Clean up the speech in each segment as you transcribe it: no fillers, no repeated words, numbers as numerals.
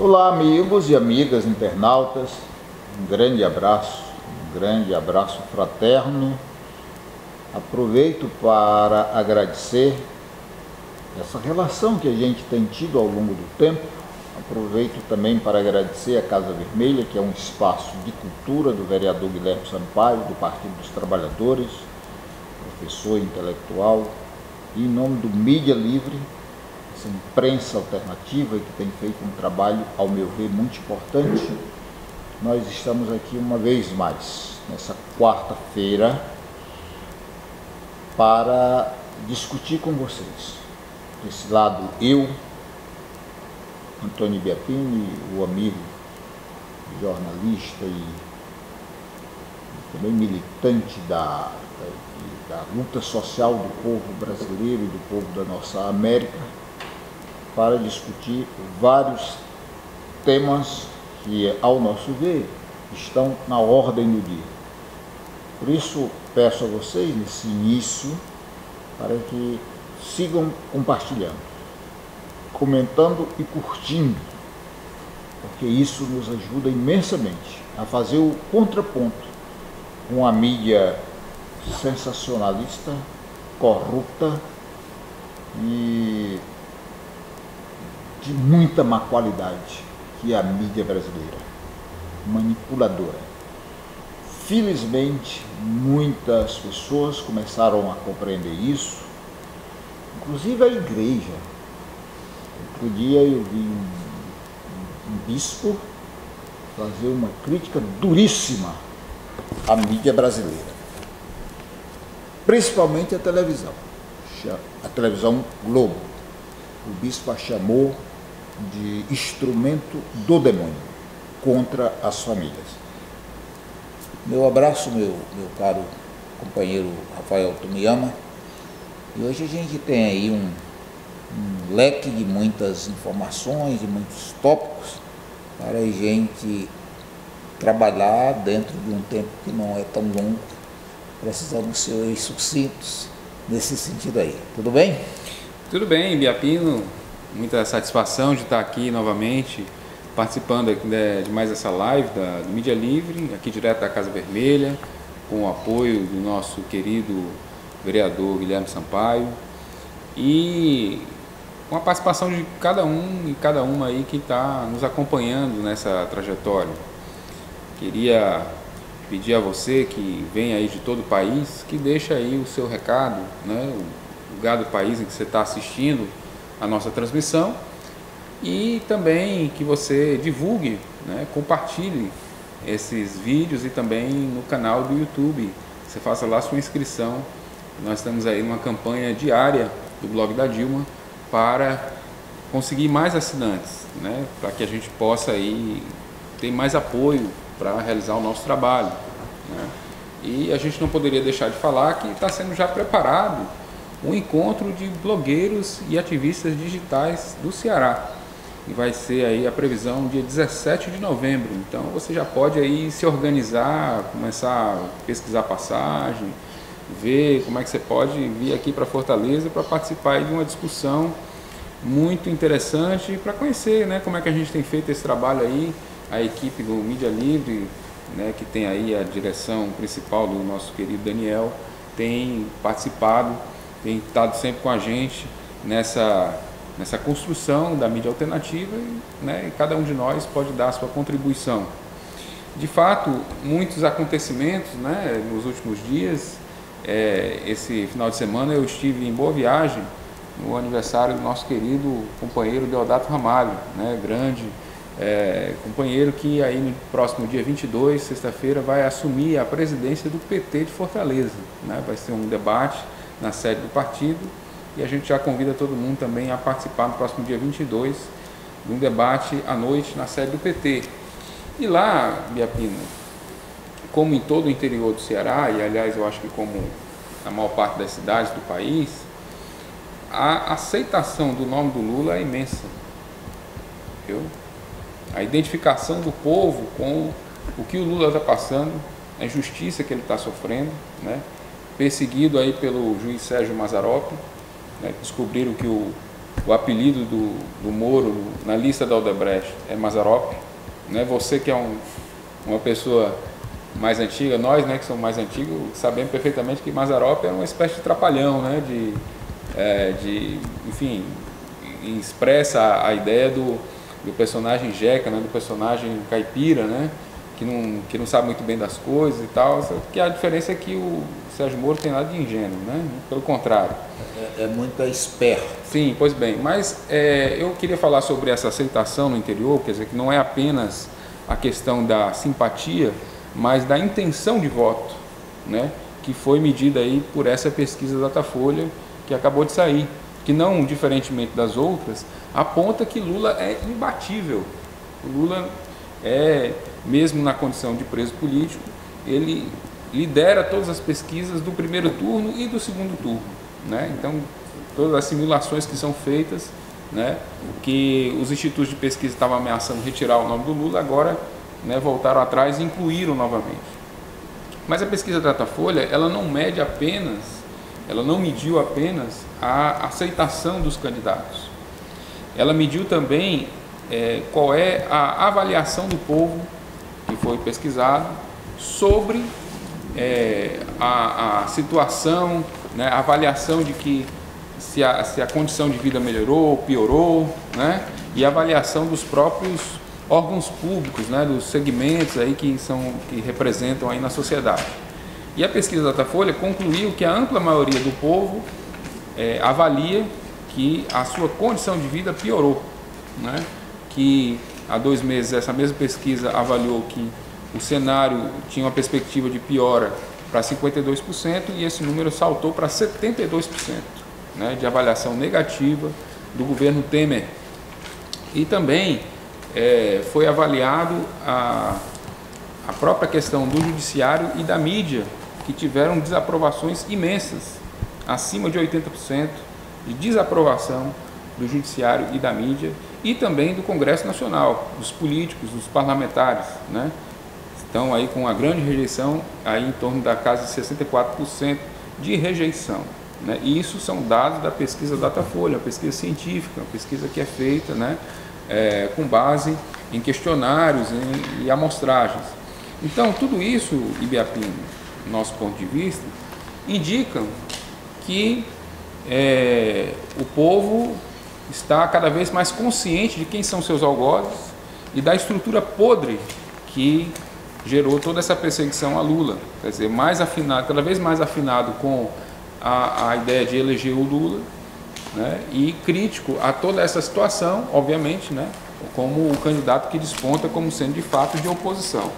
Olá, amigos e amigas internautas, um grande abraço fraterno. Aproveito para agradecer essa relação que a gente tem tido ao longo do tempo. Aproveito também para agradecer a Casa Vermelha, que é um espaço de cultura do vereador Guilherme Sampaio, do Partido dos Trabalhadores, professor intelectual, e em nome do Mídia Livre, essa imprensa alternativa que tem feito um trabalho, ao meu ver, muito importante. Nós estamos aqui uma vez mais, nessa quarta-feira, para discutir com vocês. Desse lado, eu, Antônio Biapini, o amigo jornalista e também militante da luta social do povo brasileiro e do povo da nossa América, para discutir vários temas que, ao nosso ver, estão na ordem do dia. Por isso, peço a vocês, nesse início, para que sigam compartilhando, comentando e curtindo, porque isso nos ajuda imensamente a fazer o contraponto com a mídia sensacionalista, corrupta e de muita má qualidade, que é a mídia brasileira, manipuladora. Felizmente, muitas pessoas começaram a compreender isso, inclusive a igreja. Outro dia eu vi um bispo fazer uma crítica duríssima à mídia brasileira, principalmente a televisão Globo. O bispo a chamou de instrumento do demônio contra as famílias. Meu abraço, meu caro companheiro Rafael Tomiyama. E hoje a gente tem aí um leque de muitas informações, de muitos tópicos, para a gente trabalhar dentro de um tempo que não é tão longo. Precisamos ser sucintos nesse sentido aí. Tudo bem? Tudo bem, Biapino. Muita satisfação de estar aqui novamente, participando de mais essa live do Mídia Livre, aqui direto da Casa Vermelha, com o apoio do nosso querido vereador Guilherme Sampaio e com a participação de cada um e cada uma aí que está nos acompanhando nessa trajetória. Queria pedir a você que vem aí de todo o país, que deixe aí o seu recado, né, o lugar do país em que você está assistindo a nossa transmissão, e também que você divulgue, né, compartilhe esses vídeos e também no canal do YouTube, você faça lá sua inscrição. Nós estamos aí numa campanha diária do blog da Dilma para conseguir mais assinantes, né, para que a gente possa aí ter mais apoio para realizar o nosso trabalho, né. E a gente não poderia deixar de falar que está sendo já preparado um encontro de blogueiros e ativistas digitais do Ceará, e vai ser aí a previsão dia 17 de novembro. Então você já pode aí se organizar, começar a pesquisar passagem, ver como é que você pode vir aqui para Fortaleza para participar aí de uma discussão muito interessante, para conhecer, né, como é que a gente tem feito esse trabalho aí. A equipe do Mídia Livre, né, que tem aí a direção principal do nosso querido Daniel, tem participado, tem estado sempre com a gente nessa construção da mídia alternativa, né, e cada um de nós pode dar a sua contribuição. De fato, muitos acontecimentos, né, nos últimos dias. Esse final de semana eu estive em Boa Viagem, no aniversário do nosso querido companheiro Deodato Ramalho, né, grande companheiro que aí no próximo dia 22, sexta-feira, vai assumir a presidência do PT de Fortaleza, né? Vai ser um debate na sede do partido, e a gente já convida todo mundo também a participar no próximo dia 22 de um debate à noite na sede do PT. E lá, Biapino, como em todo o interior do Ceará, e aliás eu acho que como na maior parte das cidades do país, a aceitação do nome do Lula é imensa, viu? A identificação do povo com o que o Lula está passando, a injustiça que ele está sofrendo, né? Perseguido aí pelo juiz Sérgio Mazzaropi, né? Descobriram que o o apelido do Moro na lista da Odebrecht é Mazzaropi, né? Você que é uma pessoa mais antiga, nós, né, que somos mais antigos, sabemos perfeitamente que Mazzaropi é uma espécie de trapalhão, né, enfim, expressa a ideia do personagem Jeca, né, do personagem caipira, né, que não sabe muito bem das coisas e tal, que a diferença é que o Sérgio Moro tem nada de ingênuo, né, pelo contrário. É muito esperto. Sim, pois bem, mas eu queria falar sobre essa aceitação no interior, quer dizer, que não é apenas a questão da simpatia, mas da intenção de voto, né, que foi medida aí por essa pesquisa Datafolha que acabou de sair, que não, diferentemente das outras, aponta que Lula é imbatível. O Lula mesmo na condição de preso político, ele lidera todas as pesquisas do primeiro turno e do segundo turno, né? Então, todas as simulações que são feitas, né, que os institutos de pesquisa estavam ameaçando retirar o nome do Lula, agora, né, voltaram atrás e incluíram novamente. Mas a pesquisa Datafolha, ela não mediu apenas a aceitação dos candidatos. Ela mediu também qual é a avaliação do povo que foi pesquisado sobre a situação, né, a avaliação de que se a condição de vida melhorou ou piorou, né, e a avaliação dos próprios órgãos públicos, né, dos segmentos aí que representam aí na sociedade. E a pesquisa Datafolha concluiu que a ampla maioria do povo avalia que a sua condição de vida piorou, né? Que há 2 meses essa mesma pesquisa avaliou que o cenário tinha uma perspectiva de piora para 52% e esse número saltou para 72%, né, de avaliação negativa do governo Temer. E também foi avaliado a própria questão do judiciário e da mídia, que tiveram desaprovações imensas, acima de 80% de desaprovação do judiciário e da mídia, e também do Congresso Nacional, dos políticos, dos parlamentares, né? Estão aí com uma grande rejeição, aí em torno da casa de 64% de rejeição, né? E isso são dados da pesquisa Datafolha, uma pesquisa científica, uma pesquisa que é feita, né, com base em questionários e amostragens. Então, tudo isso, Ibiapino, nosso ponto de vista, indicam que o povo está cada vez mais consciente de quem são seus algozes e da estrutura podre que gerou toda essa perseguição a Lula. Quer dizer, mais afinado, cada vez mais afinado com a ideia de eleger o Lula, né, e crítico a toda essa situação, obviamente, né, como o candidato que desponta como sendo de fato de oposição.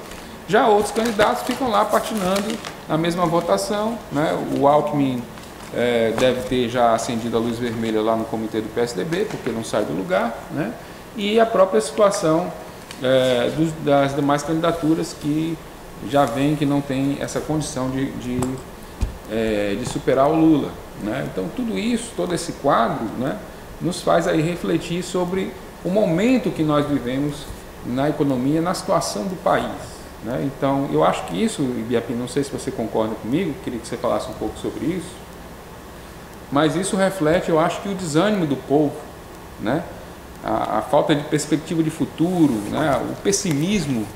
Já outros candidatos ficam lá patinando na mesma votação, né? O Alckmin deve ter já acendido a luz vermelha lá no comitê do PSDB, porque não sai do lugar, né? E a própria situação das demais candidaturas que já vem que não tem essa condição de superar o Lula, né? Então tudo isso, todo esse quadro, né, nos faz aí refletir sobre o momento que nós vivemos na economia, na situação do país, né? Então eu acho que isso, Ibiapino, não sei se você concorda comigo, queria que você falasse um pouco sobre isso, mas isso reflete, eu acho, que o desânimo do povo, né? A falta de perspectiva de futuro, né? O pessimismo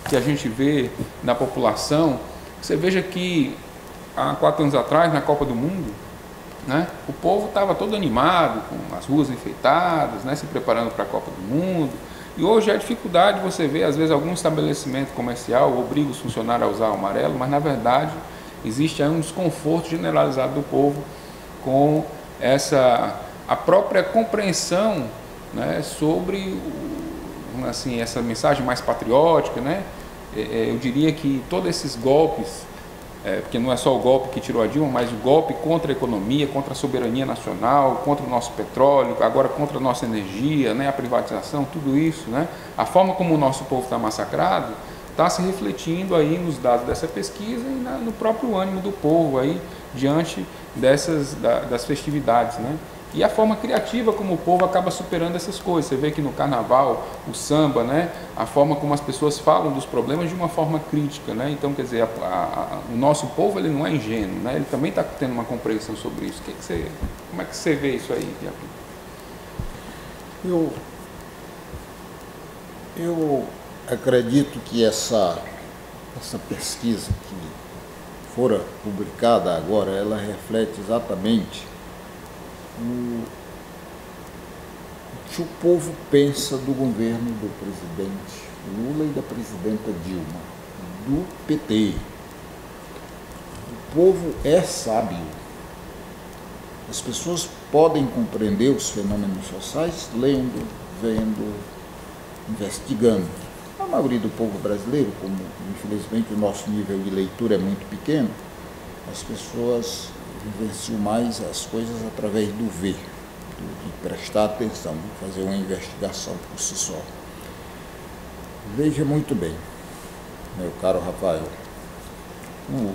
que a gente vê na população. Você veja que há 4 anos atrás, na Copa do Mundo, né, o povo estava todo animado, com as ruas enfeitadas, né, se preparando para a Copa do Mundo. E hoje a dificuldade, você vê, às vezes, algum estabelecimento comercial obriga os funcionários a usar o amarelo, mas, na verdade, existe aí um desconforto generalizado do povo com a própria compreensão, né, sobre assim, essa mensagem mais patriótica, né? Eu diria que todos esses golpes, porque não é só o golpe que tirou a Dilma, mas o golpe contra a economia, contra a soberania nacional, contra o nosso petróleo, agora contra a nossa energia, né, a privatização, tudo isso, né, a forma como o nosso povo está massacrado, está se refletindo aí nos dados dessa pesquisa e no próprio ânimo do povo aí diante das festividades, né? E a forma criativa como o povo acaba superando essas coisas. Você vê que no carnaval, o samba, né, a forma como as pessoas falam dos problemas de uma forma crítica, né? Então, quer dizer, o nosso povo, ele não é ingênuo, né? Ele também está tendo uma compreensão sobre isso. Como é que você vê isso aí, Iapi? Eu acredito que essa pesquisa que fora publicada agora, ela reflete exatamente o que o povo pensa do governo do presidente Lula e da presidenta Dilma, do PT. O povo é sábio. As pessoas podem compreender os fenômenos sociais lendo, vendo, investigando. A maioria do povo brasileiro, como infelizmente o nosso nível de leitura é muito pequeno, as pessoas vivenciam mais as coisas através do ver, de prestar atenção, de fazer uma investigação por si só. Veja muito bem, meu caro Rafael, o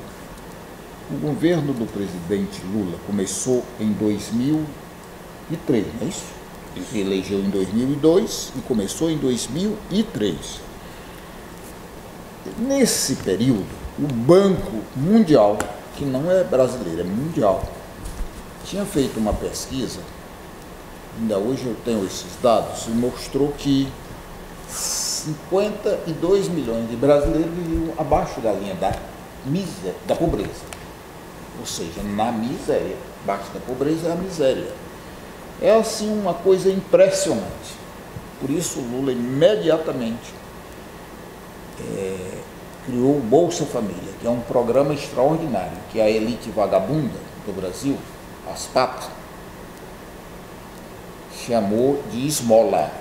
governo do presidente Lula começou em 2003, não é isso? Ele elegeu em 2002 e começou em 2003. Nesse período, o Banco Mundial, que não é brasileiro, é mundial, tinha feito uma pesquisa, ainda hoje eu tenho esses dados, e mostrou que 52 milhões de brasileiros viviam abaixo da linha da pobreza. Ou seja, na miséria, abaixo da pobreza é a miséria. É assim uma coisa impressionante. Por isso o Lula imediatamente criou o Bolsa Família, que é um programa extraordinário, que a elite vagabunda do Brasil, as patas, chamou de esmola.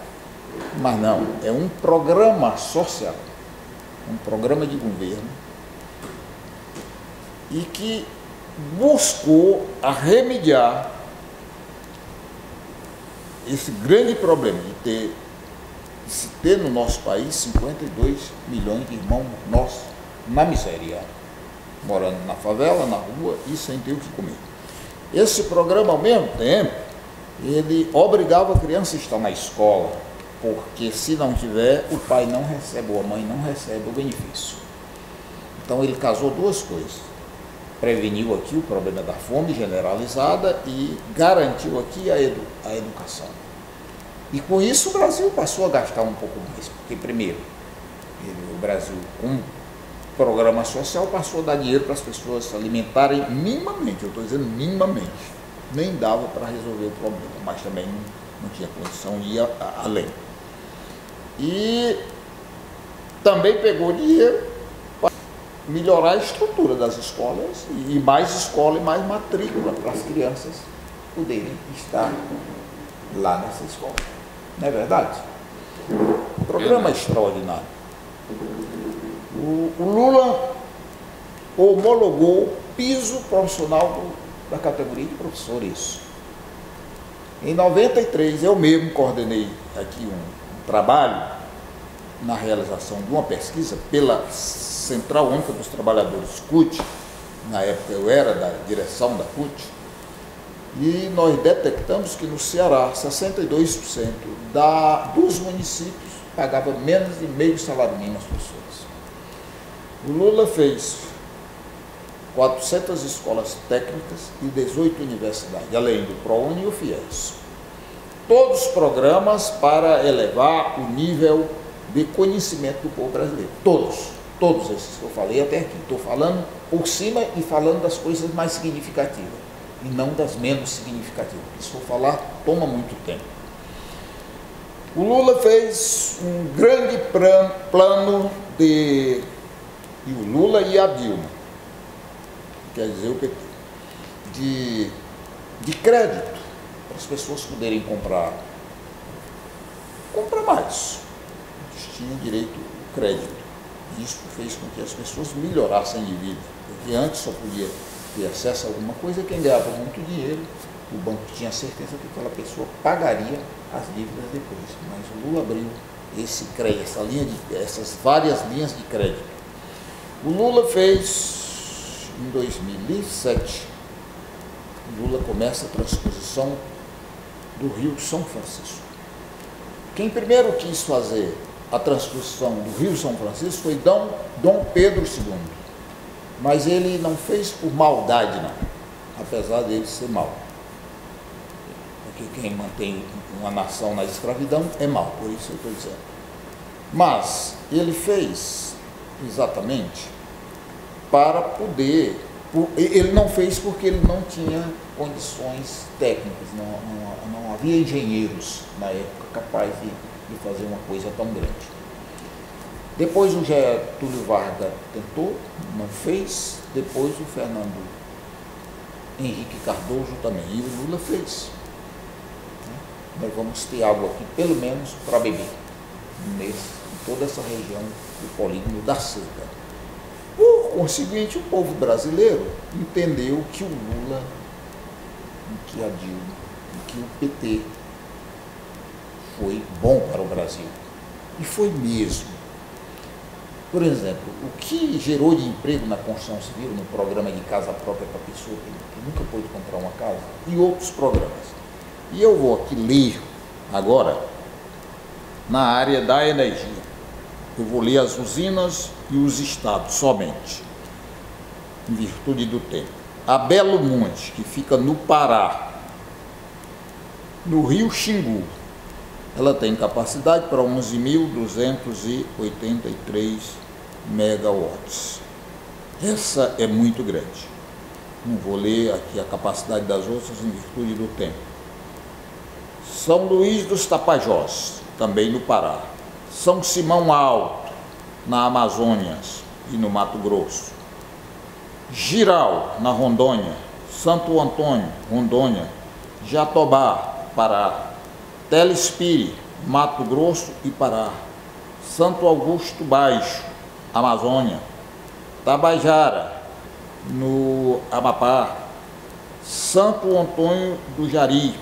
Mas não, é um programa social, um programa de governo, e que buscou remediar esse grande problema de se ter no nosso país 52 milhões de irmãos nossos na miséria, morando na favela, na rua e sem ter o que comer. Esse programa, ao mesmo tempo, ele obrigava a criança a estar na escola, porque se não tiver, o pai não recebe, ou a mãe não recebe o benefício. Então ele casou duas coisas: preveniu aqui o problema da fome generalizada e garantiu aqui a educação. E com isso o Brasil passou a gastar um pouco mais, porque primeiro, o Brasil, com programa social, passou a dar dinheiro para as pessoas se alimentarem minimamente, eu estou dizendo minimamente, nem dava para resolver o problema, mas também não tinha condição de ir além. E também pegou dinheiro para melhorar a estrutura das escolas, e mais escola e mais matrícula para as crianças poderem estar lá nessa escola. Não é verdade? Programa extraordinário. O Lula homologou o piso profissional da categoria de professores. Em 93, eu mesmo coordenei aqui um trabalho na realização de uma pesquisa pela Central Única dos Trabalhadores, CUT. Na época eu era da direção da CUT. E nós detectamos que no Ceará, 62% dos municípios pagava menos de meio salário mínimo às pessoas. O Lula fez 400 escolas técnicas e 18 universidades, além do ProUni e o FIES. Todos os programas para elevar o nível de conhecimento do povo brasileiro. Todos esses que eu falei até aqui. Estou falando por cima e falando das coisas mais significativas e não das menos significativas. Se for falar, toma muito tempo. O Lula fez um grande plano e o Lula e a Dilma, quer dizer o PT, de crédito, para as pessoas poderem comprar mais. Eles tinham direito ao crédito. Isso fez com que as pessoas melhorassem de vida, porque antes só podia ter acesso a alguma coisa quem ganhava muito dinheiro. O banco tinha certeza que aquela pessoa pagaria as dívidas depois, mas o Lula abriu esse crédito, essas várias linhas de crédito. O Lula fez em 2007, o Lula começa a transposição do Rio São Francisco. Quem primeiro quis fazer a transposição do Rio São Francisco foi Dom Pedro II, mas ele não fez por maldade, não, apesar dele ser mau. que quem mantém uma nação na escravidão é mau, por isso eu estou dizendo. Mas ele fez exatamente para poder... Ele não fez porque ele não tinha condições técnicas, não havia engenheiros na época capazes de fazer uma coisa tão grande. Depois o Getúlio Vargas tentou, não fez. Depois o Fernando Henrique Cardoso também, e o Lula fez. Nós vamos ter água aqui, pelo menos, para beber, em toda essa região do polígono da Seca. Por conseguinte, o povo brasileiro entendeu que o Lula, que a Dilma, que o PT foi bom para o Brasil. E foi mesmo. Por exemplo, o que gerou de emprego na construção civil, no programa de casa própria para a pessoa que nunca pôde comprar uma casa, e outros programas. E eu vou aqui ler agora na área da energia. Eu vou ler as usinas e os estados somente, em virtude do tempo. A Belo Monte, que fica no Pará, no Rio Xingu, ela tem capacidade para 11.283 megawatts. Essa é muito grande. Não vou ler aqui a capacidade das outras em virtude do tempo. São Luís dos Tapajós, também no Pará. São Simão Alto, na Amazônia e no Mato Grosso. Giral, na Rondônia. Santo Antônio, Rondônia. Jatobá, Pará. Telespire, Mato Grosso e Pará. Santo Augusto Baixo, Amazônia. Tabajara, no Amapá. Santo Antônio do Jari,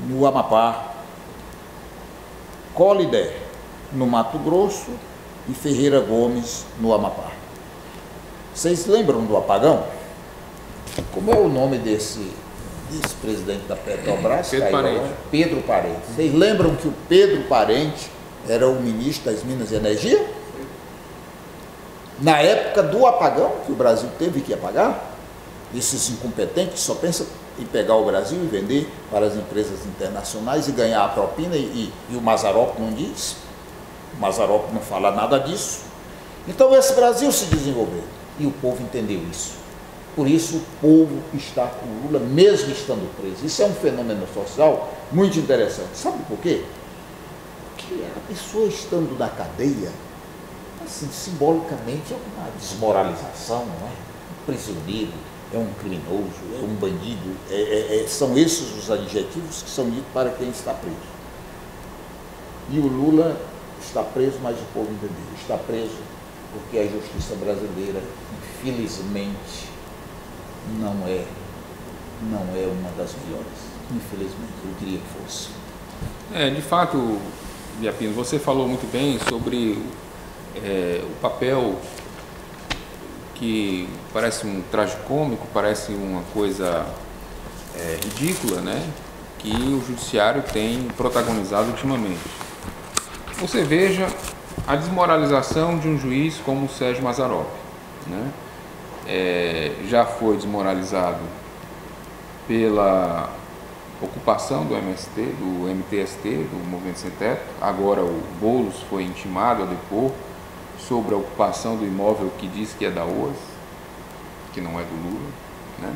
no Amapá. Colidé, no Mato Grosso, e Ferreira Gomes, no Amapá. Vocês lembram do apagão? Como é o nome desse presidente da Petrobras? Pedro Parente. Pedro Parente. Vocês lembram que o Pedro Parente era o ministro das Minas e Energia? Na época do apagão, que o Brasil teve que apagar, esses incompetentes só pensam em pegar o Brasil e vender para as empresas internacionais e ganhar a propina, e o Mazzaropi não diz, o Mazzaropi não fala nada disso. Então esse Brasil se desenvolveu e o povo entendeu isso. Por isso o povo está com o Lula, mesmo estando preso. Isso é um fenômeno social muito interessante. Sabe por quê? Porque a pessoa estando na cadeia, assim, simbolicamente é uma desmoralização, não é? Um prisioneiro, é um criminoso, é um bandido, são esses os adjetivos que são ditos para quem está preso. E o Lula está preso, mas o povo entendeu. Está preso porque a justiça brasileira, infelizmente, não é uma das melhores. Infelizmente, eu queria que fosse. De fato, Biapino, você falou muito bem sobre o papel que parece um tragicômico, parece uma coisa ridícula, né, que o judiciário tem protagonizado ultimamente. Você veja a desmoralização de um juiz como o Sérgio Mazzaropi, né? Já foi desmoralizado pela ocupação do MTST, do Movimento Sem Teto. Agora o Boulos foi intimado a depor sobre a ocupação do imóvel que diz que é da OAS, que não é do Lula, né?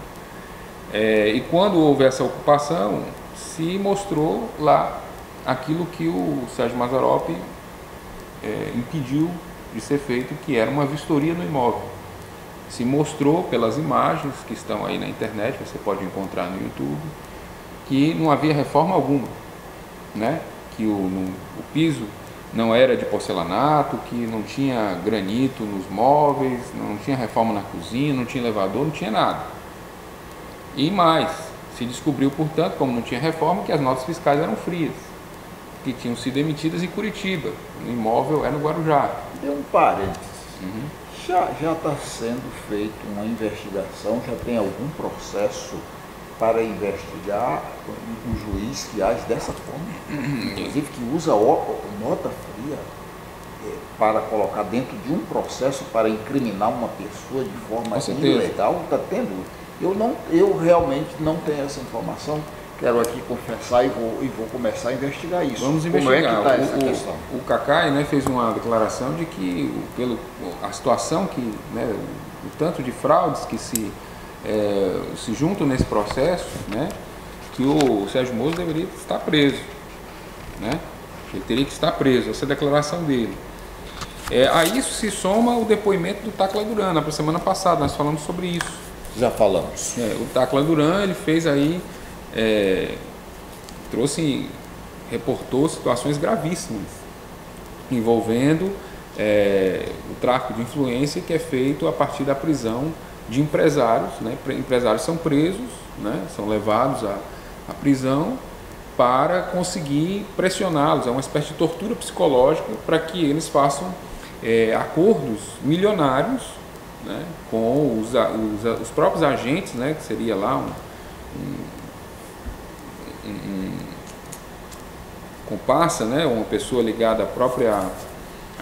E quando houve essa ocupação, se mostrou lá aquilo que o Sérgio Mazzaropi impediu de ser feito, que era uma vistoria no imóvel. Se mostrou pelas imagens que estão aí na internet, você pode encontrar no YouTube, que não havia reforma alguma, né? Que o piso não era de porcelanato, que não tinha granito nos móveis, não tinha reforma na cozinha, não tinha elevador, não tinha nada. E mais, se descobriu, portanto, como não tinha reforma, que as notas fiscais eram frias, que tinham sido emitidas em Curitiba, o imóvel é no Guarujá. Deu um parênteses. Já está sendo feita uma investigação, já tem algum processo para investigar um juiz que age dessa forma, inclusive que usa nota fria para colocar dentro de um processo para incriminar uma pessoa de forma ilegal. Está tendo. Eu realmente não tenho essa informação. quero aqui confessar e vou começar a investigar isso. Vamos Como investigar. é que está essa questão? O Cacai, né, fez uma declaração de que a situação que, né, o tanto de fraudes que se juntam nesse processo, né, que o Sérgio Moro deveria estar preso, né? Ele teria que estar preso, essa é a declaração dele. A isso se soma o depoimento do Tacla Duran. Na semana passada nós falamos sobre isso. Já falamos. O Tacla Duran, ele fez aí, reportou situações gravíssimas envolvendo o tráfico de influência que é feito a partir da prisão de empresários, né? Empresários são presos, né? São levados à prisão para conseguir pressioná-los. É uma espécie de tortura psicológica para que eles façam acordos milionários, né, com os próprios agentes, né, que seria lá um comparsa, né, uma pessoa ligada à própria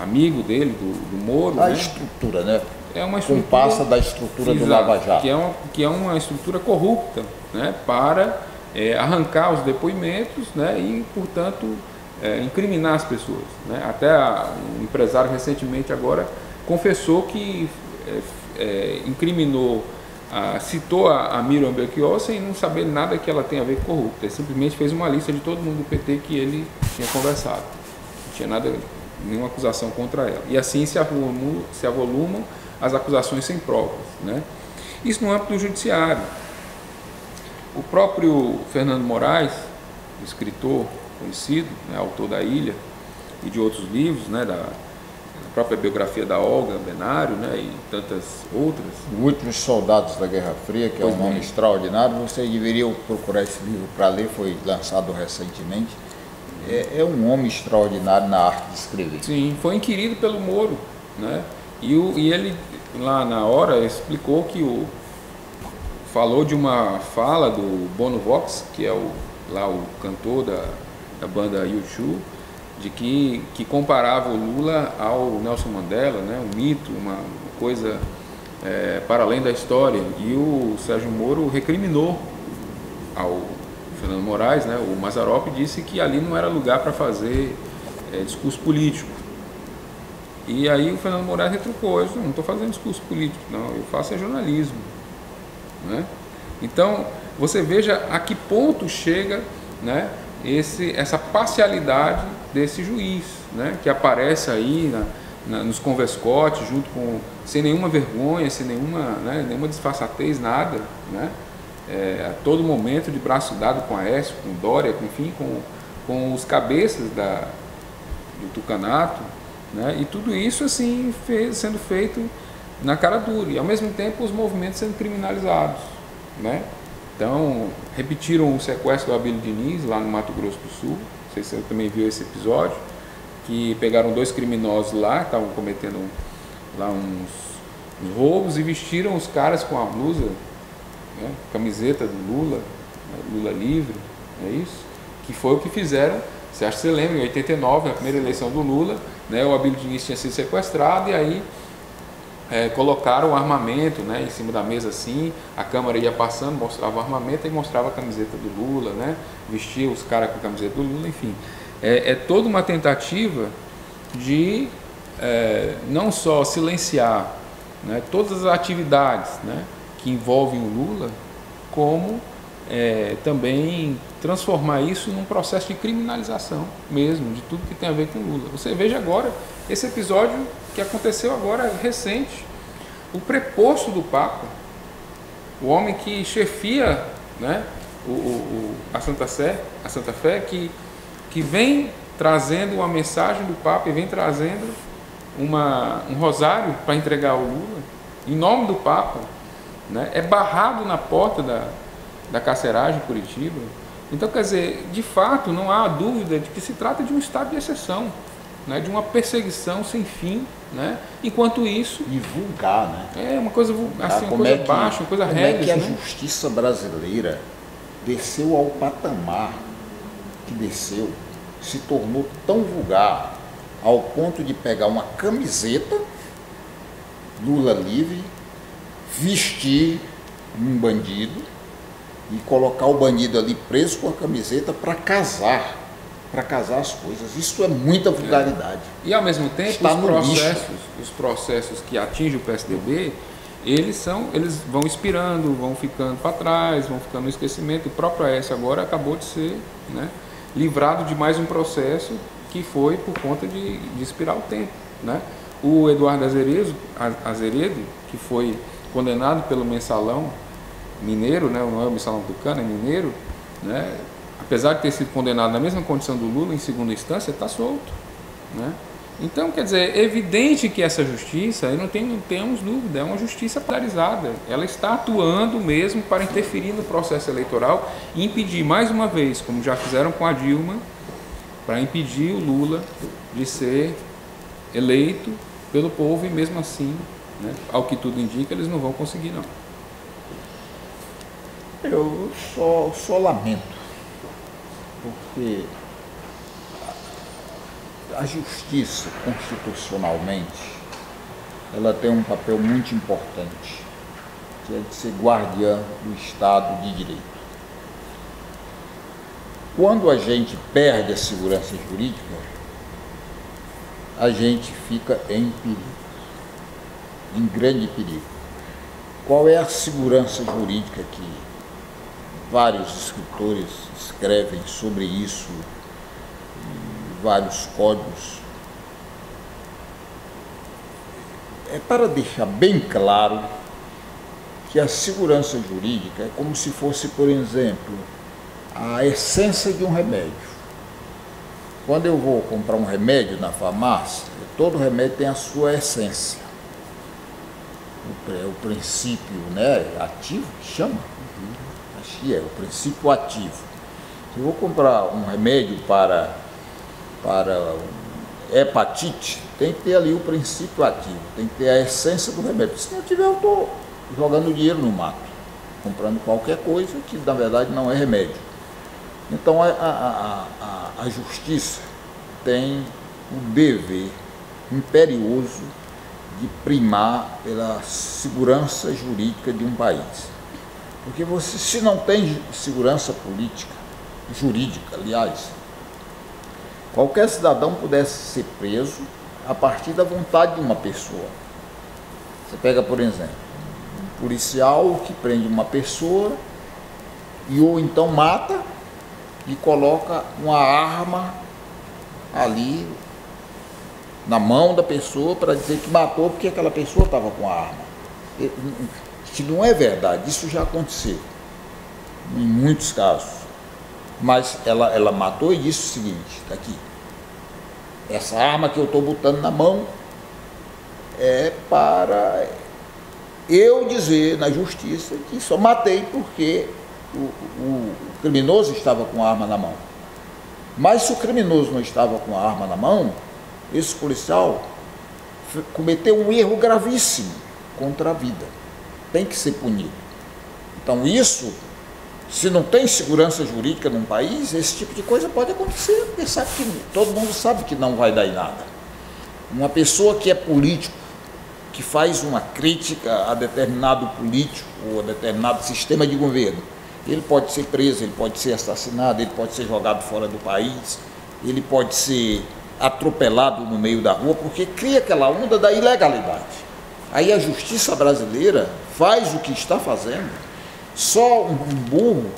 amigo dele, do Moro. A né? estrutura, né? É uma estrutura, comparsa da estrutura do Lava Jato. Que é uma estrutura corrupta, né, para arrancar os depoimentos, né, e, portanto, incriminar as pessoas. Né? Até um empresário recentemente agora confessou que incriminou, citou a Miriam Belchior sem não saber nada que ela tem a ver com corrupta. Ele simplesmente fez uma lista de todo mundo do PT que ele tinha conversado. Não tinha nenhuma acusação contra ela. E assim se avolumam as acusações sem provas. Né? Isso no âmbito do judiciário. O próprio Fernando Moraes, escritor conhecido, né, autor da Ilha e de outros livros, né, da própria biografia da Olga Benário, né, e tantas outras. Últimos Soldados da Guerra Fria, que é um nome extraordinário, vocês deveriam procurar esse livro para ler, foi lançado recentemente. É um homem extraordinário na arte de escrever. Sim, foi inquirido pelo Moro, né, e ele, lá na hora, explicou que falou de uma fala do Bono Vox, que é o cantor da banda U2, de que comparava o Lula ao Nelson Mandela, né, um mito, uma coisa para além da história. E o Sérgio Moro recriminou ao Fernando Moraes, né, o Mazzaropi disse que ali não era lugar para fazer discurso político. E aí o Fernando Moraes retrucou: eu não estou fazendo discurso político, não, eu faço jornalismo. Né? Então, você veja a que ponto chega, né, essa parcialidade desse juiz, né, que aparece aí nos converscotes, junto com, sem nenhuma vergonha, sem nenhuma disfarçatez, nada, né, a todo momento de braço dado com Aécio, com Dória, enfim, com os cabeças do tucanato, né, e tudo isso assim sendo feito na cara dura, e ao mesmo tempo os movimentos sendo criminalizados, né? Então, repetiram o sequestro do Abílio Diniz lá no Mato Grosso do Sul, não sei se você também viu esse episódio, que pegaram 2 criminosos lá, estavam cometendo lá uns roubos e vestiram os caras com a blusa, né, camiseta do Lula, Lula livre, é isso? Que foi o que fizeram, você acha que você lembra, em 89, na primeira eleição do Lula, né, o Abílio Diniz tinha sido sequestrado e aí colocaram o armamento, né, em cima da mesa assim, a câmera ia passando, mostrava o armamento e mostrava a camiseta do Lula, né, vestia os caras com a camiseta do Lula, enfim. É toda uma tentativa de não só silenciar, né, todas as atividades, né, que envolvem o Lula, como também transformar isso num processo de criminalização mesmo, de tudo que tem a ver com o Lula. Você veja agora esse episódio que aconteceu agora recente, o preposto do Papa, o homem que chefia, né, a Santa Fé, que vem trazendo uma mensagem do Papa e vem trazendo um rosário para entregar ao Lula, em nome do Papa, né, é barrado na porta da carceragem em Curitiba. Então, quer dizer, de fato, não há dúvida de que se trata de um estado de exceção, né, de uma perseguição sem fim, né? Enquanto isso... E vulgar, né? É uma coisa assim, uma coisa baixa, uma coisa regra. Como é que a justiça brasileira desceu ao patamar que desceu, se tornou tão vulgar, ao ponto de pegar uma camiseta Lula livre, vestir um bandido e colocar o bandido ali preso com a camiseta para casar as coisas. Isso é muita vulgaridade. E ao mesmo tempo, os processos que atingem o PSDB, eles vão expirando, vão ficando para trás, vão ficando no esquecimento. O próprio Aécio agora acabou de ser, né, livrado de mais um processo que foi por conta de expirar o tempo, né? O Eduardo Azeredo, que foi condenado pelo Mensalão Mineiro, né, não é o Mensalão Tucano, é Mineiro, né, apesar de ter sido condenado na mesma condição do Lula em segunda instância, está solto, né? Então, quer dizer, é evidente que essa justiça, não temos dúvida, é uma justiça polarizada. Ela está atuando mesmo para interferir no processo eleitoral e impedir, mais uma vez, como já fizeram com a Dilma, para impedir o Lula de ser eleito pelo povo, e mesmo assim, né, ao que tudo indica, eles não vão conseguir, não. Eu só lamento, porque a justiça, constitucionalmente, ela tem um papel muito importante, que é de ser guardiã do Estado de Direito. Quando a gente perde a segurança jurídica, a gente fica em perigo, em grande perigo. Qual é a segurança jurídica que vários escritores escrevem sobre isso, vários códigos? É para deixar bem claro que a segurança jurídica é como se fosse, por exemplo, a essência de um remédio. Quando eu vou comprar um remédio na farmácia, todo remédio tem a sua essência. O princípio, né, ativo, que chama? Acho que é o princípio ativo. Se eu vou comprar um remédio para hepatite, tem que ter ali o princípio ativo, tem que ter a essência do remédio. Se não tiver, eu estou jogando dinheiro no mato, comprando qualquer coisa que na verdade não é remédio. Então a justiça tem o dever imperioso de primar pela segurança jurídica de um país. Porque se não tem segurança jurídica, aliás, qualquer cidadão pudesse ser preso a partir da vontade de uma pessoa. Você pega, por exemplo, um policial que prende uma pessoa ou então mata e coloca uma arma ali na mão da pessoa para dizer que matou porque aquela pessoa estava com a arma. Que não é verdade, isso já aconteceu em muitos casos. Mas ela matou e disse o seguinte, está aqui, essa arma que eu estou botando na mão é para eu dizer na justiça que só matei porque o criminoso estava com a arma na mão. Mas se o criminoso não estava com a arma na mão, esse policial cometeu um erro gravíssimo contra a vida. Tem que ser punido. Então isso, se não tem segurança jurídica num país, esse tipo de coisa pode acontecer, porque todo mundo sabe que não vai dar em nada. Uma pessoa que é político, que faz uma crítica a determinado político ou a determinado sistema de governo, ele pode ser preso, ele pode ser assassinado, ele pode ser jogado fora do país, ele pode ser atropelado no meio da rua, porque cria aquela onda da ilegalidade. Aí a justiça brasileira faz o que está fazendo. Só um burro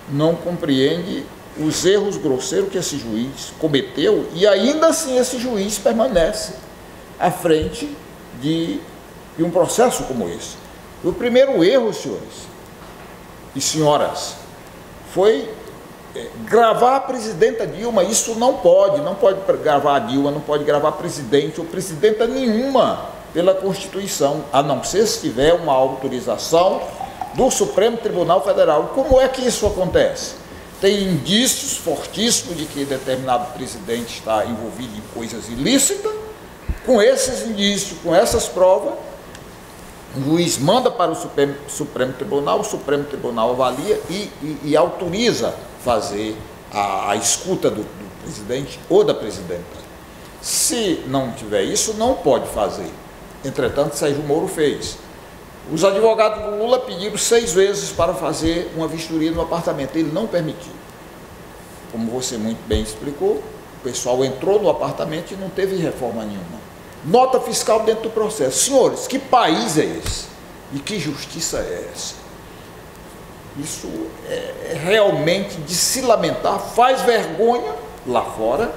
não compreende os erros grosseiros que esse juiz cometeu, e ainda assim esse juiz permanece à frente de um processo como esse. O primeiro erro, senhores e senhoras, foi gravar a presidenta Dilma. Isso não pode gravar a Dilma, não pode gravar presidente ou presidenta nenhuma pela Constituição, a não ser se tiver uma autorização do Supremo Tribunal Federal. Como é que isso acontece? Tem indícios fortíssimos de que determinado presidente está envolvido em coisas ilícitas. Com esses indícios, com essas provas, o juiz manda para o Supremo Tribunal, o Supremo Tribunal avalia e autoriza fazer a escuta do presidente ou da presidenta. Se não tiver isso, não pode fazer. Entretanto, Sérgio Moro fez. Os advogados do Lula pediram 6 vezes para fazer uma vistoria no apartamento, ele não permitiu. Como você muito bem explicou, o pessoal entrou no apartamento e não teve reforma nenhuma. Nota fiscal dentro do processo. Senhores, que país é esse? E que justiça é essa? Isso é realmente de se lamentar, faz vergonha lá fora,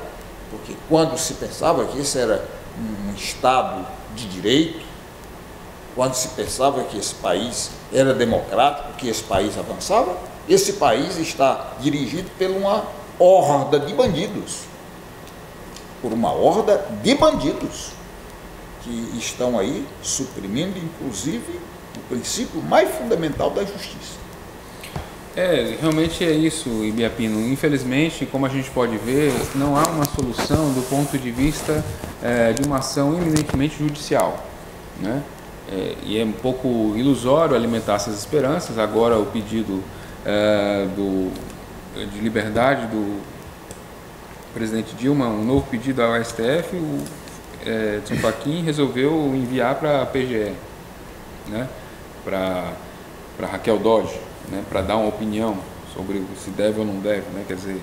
porque quando se pensava que esse era um Estado de direito, quando se pensava que esse país era democrático, que esse país avançava, esse país está dirigido por uma horda de bandidos. Por uma horda de bandidos que estão aí suprimindo, inclusive, o princípio mais fundamental da justiça. Realmente é isso, Ibiapino. Infelizmente, como a gente pode ver, não há uma solução do ponto de vista de uma ação eminentemente judicial, né? E é um pouco ilusório alimentar essas esperanças. Agora o pedido de liberdade do presidente Dilma, um novo pedido ao STF, o Edson Fachin resolveu enviar para a PGE, né? Para Raquel Dodge, né? Para dar uma opinião sobre se deve ou não deve, né? Quer dizer,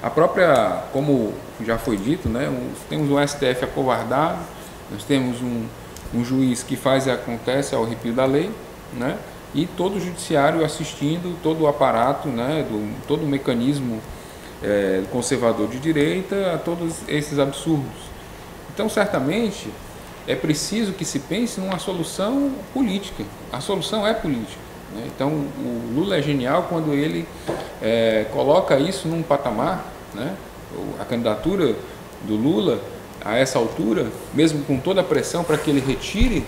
a própria, como já foi dito, né? Temos um STF acovardado, nós temos um juiz que faz e acontece ao arrepio da lei, né? E todo o judiciário assistindo, todo o aparato, né? Todo o mecanismo conservador de direita a todos esses absurdos. Então, certamente, é preciso que se pense numa solução política. A solução é política, né? Então, o Lula é genial quando ele coloca isso num patamar, né? A candidatura do Lula, a essa altura, mesmo com toda a pressão para que ele retire,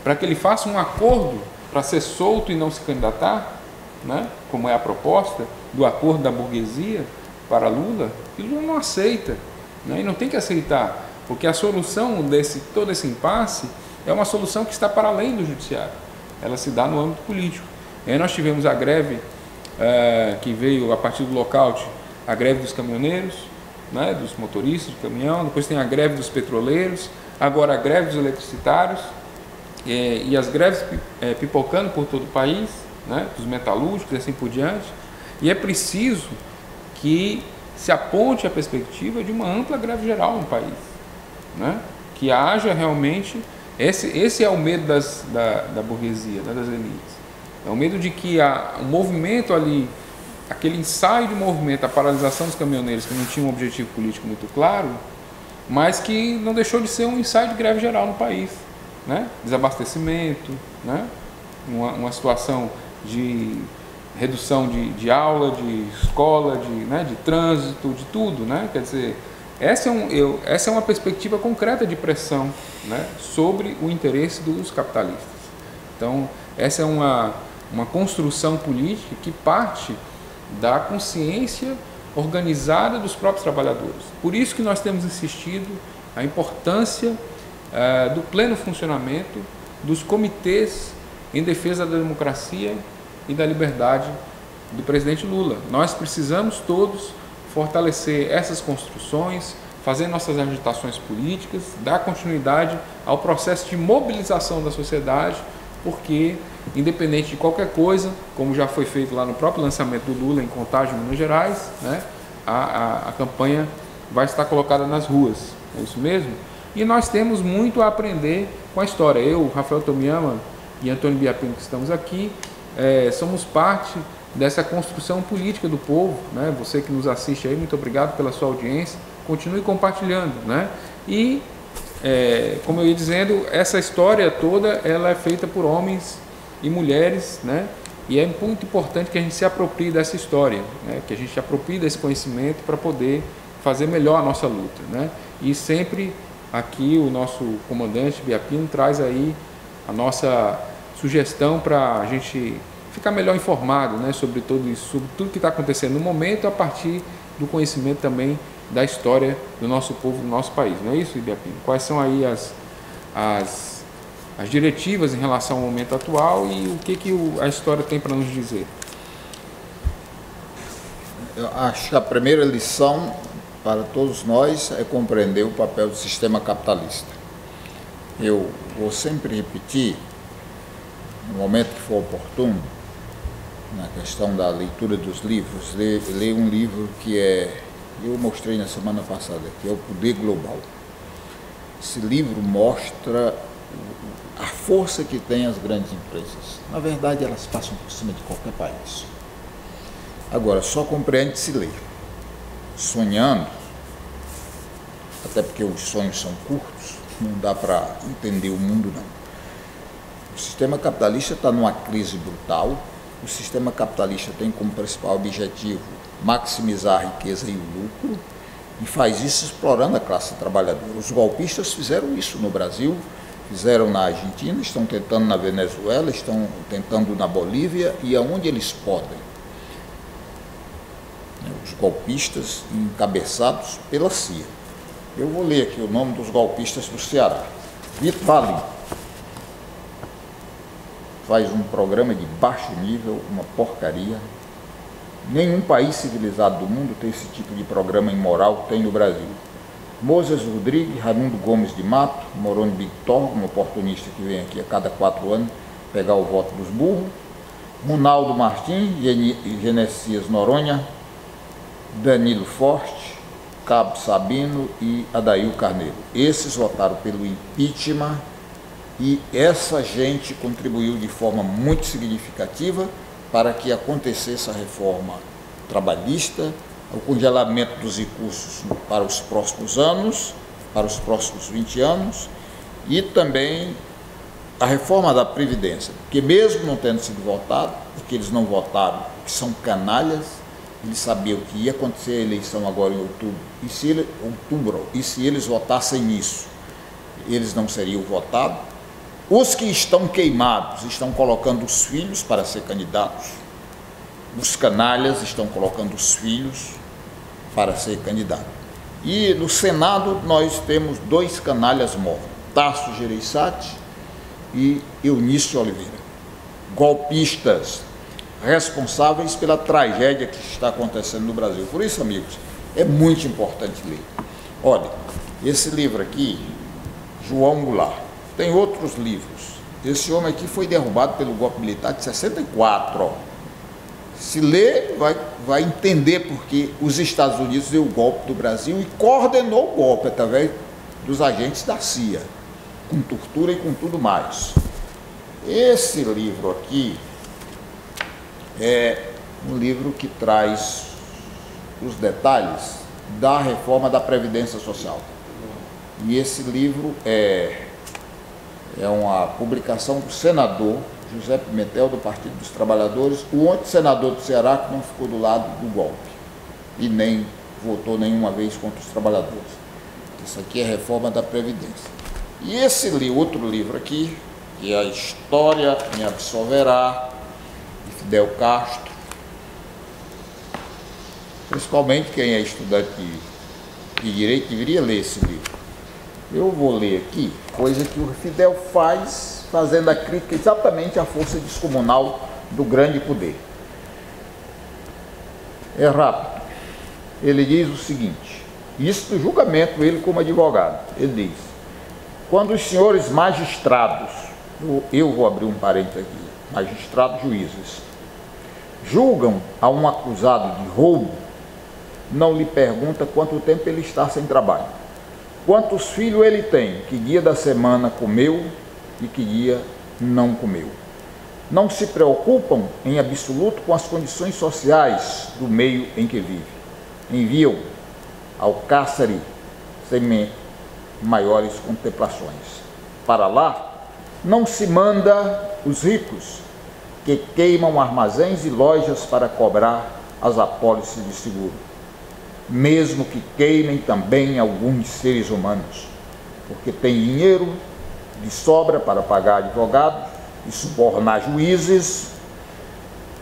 para que ele faça um acordo para ser solto e não se candidatar, né? Como é a proposta do acordo da burguesia para Lula, e Lula não aceita, né? E não tem que aceitar, porque a solução todo esse impasse é uma solução que está para além do judiciário, ela se dá no âmbito político. E aí nós tivemos a greve que veio a partir do lockout, a greve dos caminhoneiros, né, dos motoristas de caminhão, depois tem a greve dos petroleiros, agora a greve dos eletricitários, e as greves pipocando por todo o país, né, dos metalúrgicos e assim por diante, e é preciso que se aponte a perspectiva de uma ampla greve geral no país, né, que haja realmente, esse é o medo da burguesia, né, das elites, é o medo de que o movimento ali, aquele ensaio de movimento, a paralisação dos caminhoneiros, que não tinha um objetivo político muito claro, mas que não deixou de ser um ensaio de greve geral no país, né? Desabastecimento, né? Uma situação de redução de aula, de escola, né? De trânsito, de tudo, né? Quer dizer, essa é uma perspectiva concreta de pressão, né? Sobre o interesse dos capitalistas. Então, essa é uma construção política que parte da consciência organizada dos próprios trabalhadores. Por isso que nós temos insistido a importância do pleno funcionamento dos comitês em defesa da democracia e da liberdade do presidente Lula. Nós precisamos todos fortalecer essas construções, fazer nossas agitações políticas, dar continuidade ao processo de mobilização da sociedade, porque, independente de qualquer coisa, como já foi feito lá no próprio lançamento do Lula em Contagem, Minas Gerais, né, a campanha vai estar colocada nas ruas, é isso mesmo? E nós temos muito a aprender com a história. Eu, Rafael Tomiyama e Antônio Ibiapino, que estamos aqui, somos parte dessa construção política do povo, né? Você que nos assiste aí, muito obrigado pela sua audiência, continue compartilhando, né? E como eu ia dizendo, essa história toda ela é feita por homens e mulheres, né? E é muito importante que a gente se aproprie dessa história, né? Que a gente se aproprie desse conhecimento para poder fazer melhor a nossa luta, né? E sempre aqui o nosso comandante Ibiapino traz aí a nossa sugestão para a gente ficar melhor informado, né? Sobre tudo isso, sobre tudo que está acontecendo no momento, a partir do conhecimento também da história do nosso povo, do nosso país. Não é isso, Ibiapino? Quais são aí as diretivas em relação ao momento atual e o que a história tem para nos dizer? Eu acho que a primeira lição para todos nós é compreender o papel do sistema capitalista. Eu vou sempre repetir no momento que for oportuno, na questão da leitura dos livros, ler um livro que eu mostrei na semana passada, que é O Poder Global. Esse livro mostra a força que tem as grandes empresas. Na verdade, elas passam por cima de qualquer país. Agora, só compreende se ler. Sonhando, até porque os sonhos são curtos, não dá para entender o mundo, não. O sistema capitalista está numa crise brutal. O sistema capitalista tem como principal objetivo maximizar a riqueza e o lucro, e faz isso explorando a classe trabalhadora. Os golpistas fizeram isso no Brasil, fizeram na Argentina, estão tentando na Venezuela, estão tentando na Bolívia e aonde eles podem. Os golpistas encabeçados pela CIA. Eu vou ler aqui o nome dos golpistas do Ceará. Vitor Valim faz um programa de baixo nível, uma porcaria. Nenhum país civilizado do mundo tem esse tipo de programa imoral, tem no Brasil. Moses Rodrigues, Raimundo Gomes de Mato, Moroni Victor, um oportunista que vem aqui a cada 4 anos pegar o voto dos burros. Ronaldo Martins, Genesias Noronha, Danilo Forte, Cabo Sabino e Adail Carneiro. Esses votaram pelo impeachment e essa gente contribuiu de forma muito significativa para que acontecesse a reforma trabalhista, o congelamento dos recursos para os próximos anos, para os próximos 20 anos, e também a reforma da Previdência, porque mesmo não tendo sido votado, porque eles não votaram, que são canalhas, eles sabiam que ia acontecer a eleição agora em outubro, e se eles votassem nisso, eles não seriam votados. Os que estão queimados estão colocando os filhos para ser candidatos, os canalhas estão colocando os filhos para ser candidato. E no Senado nós temos 2 canalhas mortos, Tasso Gereissati e Eunício Oliveira, golpistas responsáveis pela tragédia que está acontecendo no Brasil. Por isso, amigos, é muito importante ler. Olha, esse livro aqui, João Goulart, tem outros livros. Esse homem aqui foi derrubado pelo golpe militar de 64. Se ler, vai entender porque os Estados Unidos deu o golpe do Brasil e coordenou o golpe através dos agentes da CIA, com tortura e com tudo mais. Esse livro aqui é um livro que traz os detalhes da reforma da Previdência Social. E esse livro é uma publicação do senador José Pimentel, do Partido dos Trabalhadores, o único senador do Ceará que não ficou do lado do golpe e nem votou nenhuma vez contra os trabalhadores. Isso aqui é a reforma da Previdência. E esse outro livro aqui, que é A História Me Absolverá, de Fidel Castro, principalmente quem é estudante de Direito deveria ler esse livro. Eu vou ler aqui coisa que o Fidel faz, fazendo a crítica exatamente à força descomunal do grande poder. É rápido. Ele diz o seguinte, isso do julgamento, ele como advogado, ele diz, quando os senhores magistrados, eu vou abrir um parênteses aqui, magistrados juízes, julgam a um acusado de roubo, não lhe pergunta quanto tempo ele está sem trabalho, quantos filhos ele tem, que dia da semana comeu e que dia não comeu. Não se preocupam em absoluto com as condições sociais do meio em que vive. Enviam ao cárcere sem maiores contemplações. Para lá, não se manda os ricos, que queimam armazéns e lojas para cobrar as apólices de seguro, mesmo que queimem também alguns seres humanos, porque tem dinheiro de sobra para pagar advogados e subornar juízes.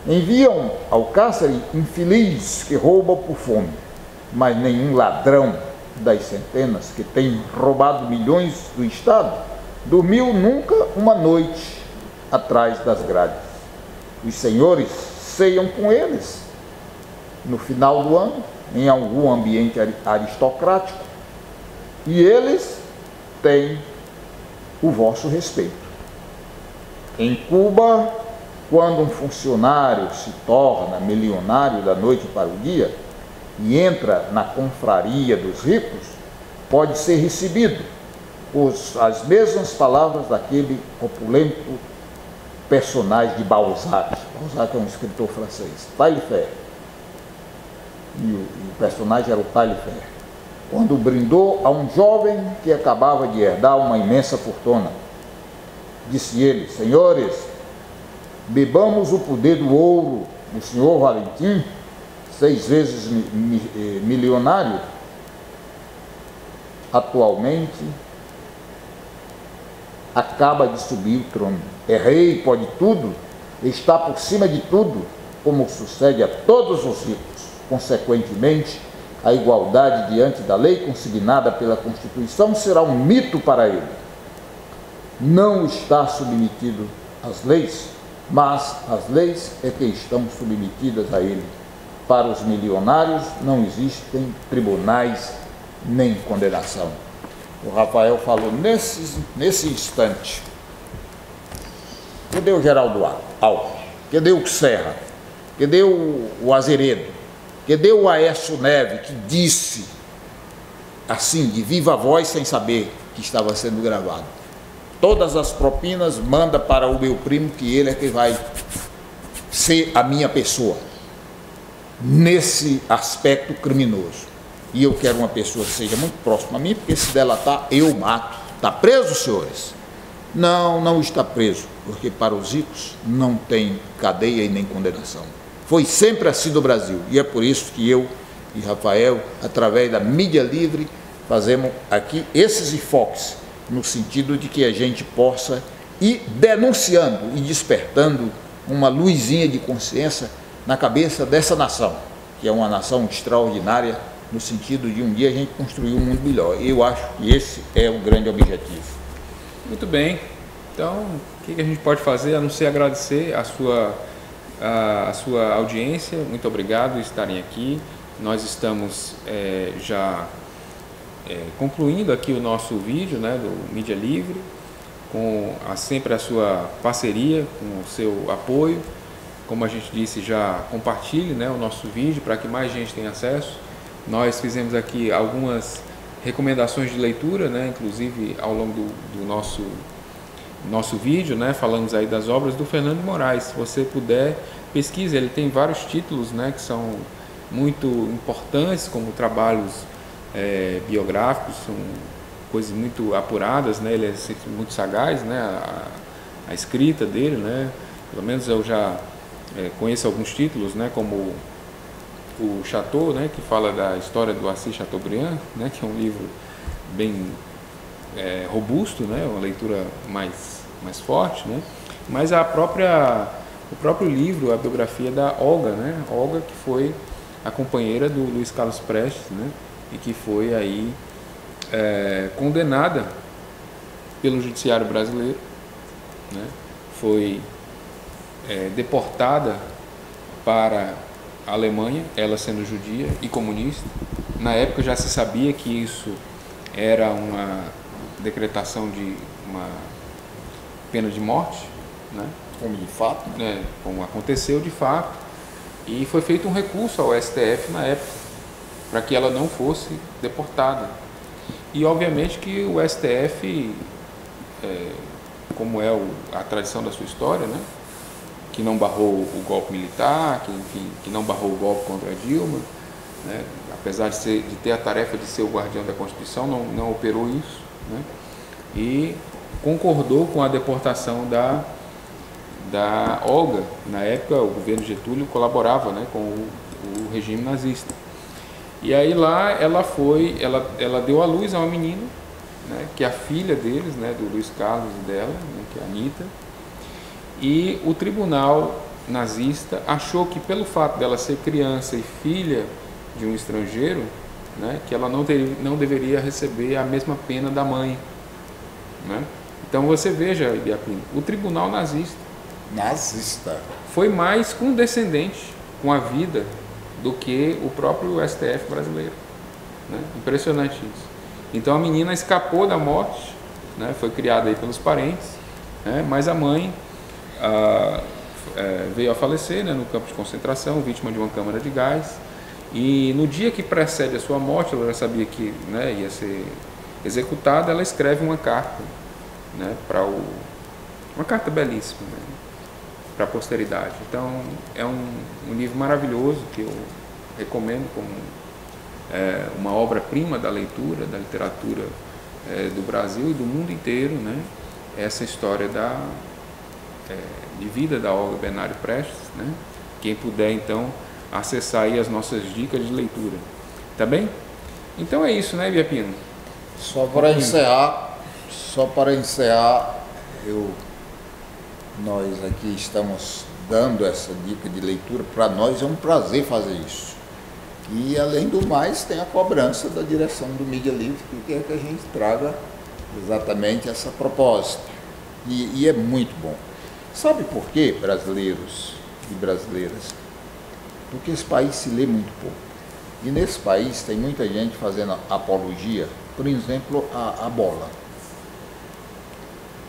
Enviam ao cárcere infeliz que roubam por fome, mas nenhum ladrão das centenas que tem roubado milhões do Estado dormiu nunca uma noite atrás das grades. Os senhores ceiam com eles no final do ano, em algum ambiente aristocrático, e eles têm o vosso respeito. Em Cuba, quando um funcionário se torna milionário da noite para o dia e entra na confraria dos ricos, pode ser recebido com as mesmas palavras daquele opulento personagem de Balzac. Balzac é um escritor francês, Taillefer. E o personagem era o Taillefer. Quando brindou a um jovem que acabava de herdar uma imensa fortuna, disse ele: senhores, bebamos o poder do ouro do senhor Valentim, 6 vezes milionário, atualmente acaba de subir o trono. É rei, pode tudo, está por cima de tudo, como sucede a todos os ricos. Consequentemente, a igualdade diante da lei consignada pela Constituição será um mito para ele. Não está submetido às leis, mas as leis é que estão submetidas a ele. Para os milionários não existem tribunais nem condenação. O Rafael falou nesse instante. Cadê o Geraldo Alckmin? Cadê o Serra? Cadê o Azeredo? Cadê o Aécio Neves, que disse assim, de viva voz, sem saber que estava sendo gravado: todas as propinas manda para o meu primo, que ele é que vai ser a minha pessoa nesse aspecto criminoso. E eu quero uma pessoa que seja muito próxima a mim, porque se delatar, eu mato. Está preso, senhores? Não, não está preso, porque para os ricos não tem cadeia e nem condenação. Foi sempre assim no Brasil, e é por isso que eu e Rafael, através da mídia livre, fazemos aqui esses enfoques, no sentido de que a gente possa ir denunciando e despertando uma luzinha de consciência na cabeça dessa nação, que é uma nação extraordinária, no sentido de um dia a gente construir um mundo melhor. Eu acho que esse é o grande objetivo. Muito bem. Então, o que a gente pode fazer a não ser agradecer a sua audiência. Muito obrigado por estarem aqui. Nós estamos já concluindo aqui o nosso vídeo, né, do Mídia Livre, com sempre a sua parceria, com o seu apoio. Como a gente disse, já compartilhe, né, o nosso vídeo para que mais gente tenha acesso. Nós fizemos aqui algumas recomendações de leitura, né, inclusive ao longo do nosso vídeo, né, falamos aí das obras do Fernando de Moraes. Se você puder, pesquise, ele tem vários títulos, né, que são muito importantes, como trabalhos biográficos, são coisas muito apuradas, né, ele é sempre muito sagaz, né, a escrita dele, né, pelo menos eu já conheço alguns títulos, né, como o Chateau, né, que fala da história do Assis Chateaubriand, né, que é um livro bem robusto, né, uma leitura mais forte, né, mas o próprio livro, a biografia da Olga, né, Olga, que foi a companheira do Luiz Carlos Prestes, né, e que foi aí condenada pelo judiciário brasileiro, né, foi deportada para a Alemanha, ela sendo judia e comunista. Na época já se sabia que isso era uma decretação de uma pena de morte, né? Como de fato, né? Como aconteceu de fato, e foi feito um recurso ao STF na época para que ela não fosse deportada. E obviamente que o STF, como é a tradição da sua história, né, que não barrou o golpe militar, que não barrou o golpe contra a Dilma, né, apesar de ter a tarefa de ser o guardião da Constituição, não operou isso, né, e concordou com a deportação da Olga. Na época, o governo Getúlio colaborava, né, com o regime nazista. E aí lá ela deu à luz a uma menina, né, que é a filha deles, né, do Luiz Carlos e dela, né, que é a Anitta. E o tribunal nazista achou que, pelo fato dela ser criança e filha de um estrangeiro, né, que ela não deveria receber a mesma pena da mãe, né? Então você veja, Ibiapino, o tribunal nazista foi mais condescendente com a vida do que o próprio STF brasileiro, né? Impressionante isso. Então a menina escapou da morte, né? Foi criada aí pelos parentes, né? Mas a mãe veio a falecer, né, no campo de concentração, vítima de uma câmara de gás. E no dia que precede a sua morte, ela já sabia que, né, ia ser executada, ela escreve uma carta, né, uma carta belíssima, né, para a posteridade. Então é um livro maravilhoso que eu recomendo como uma obra-prima da leitura, da literatura do Brasil e do mundo inteiro, né, essa história de vida da Olga Benário Prestes, né? Quem puder então acessar aí as nossas dicas de leitura, tá bem? Então é isso, né, Biapino? Só para encerrar, nós aqui estamos dando essa dica de leitura. Para nós é um prazer fazer isso. E além do mais, tem a cobrança da direção do Mídia Livre, que quer que a gente traga exatamente essa proposta. E é muito bom. Sabe por quê, brasileiros e brasileiras? Porque esse país se lê muito pouco. E nesse país tem muita gente fazendo apologia, por exemplo, a bola.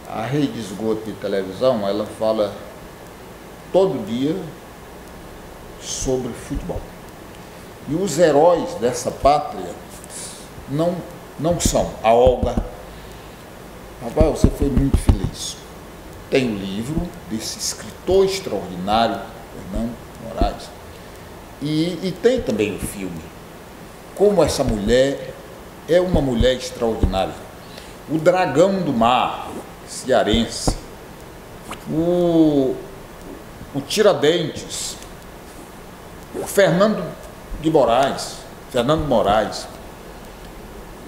A rede de esgoto de televisão, ela fala todo dia sobre futebol. E os heróis dessa pátria não são a Olga. Rapaz, você foi muito feliz. Tem o livro desse escritor extraordinário, Fernando Moraes, e tem também o filme. Como essa mulher é uma mulher extraordinária. O Dragão do Mar, cearense, o Tiradentes, o Fernando Moraes,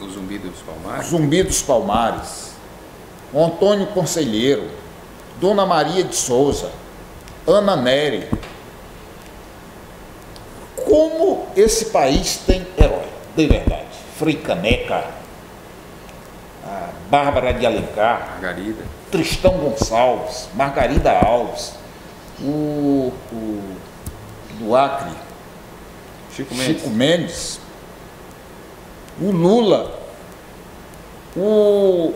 o Zumbi dos Palmares, Zumbi dos Palmares, o Antônio Conselheiro, Dona Maria de Souza, Ana Nery. Como esse país tem herói, de verdade. Frei Caneca, a Bárbara de Alencar, Margarida, Tristão Gonçalves, Margarida Alves, o do Acre, Chico Mendes, o Lula, o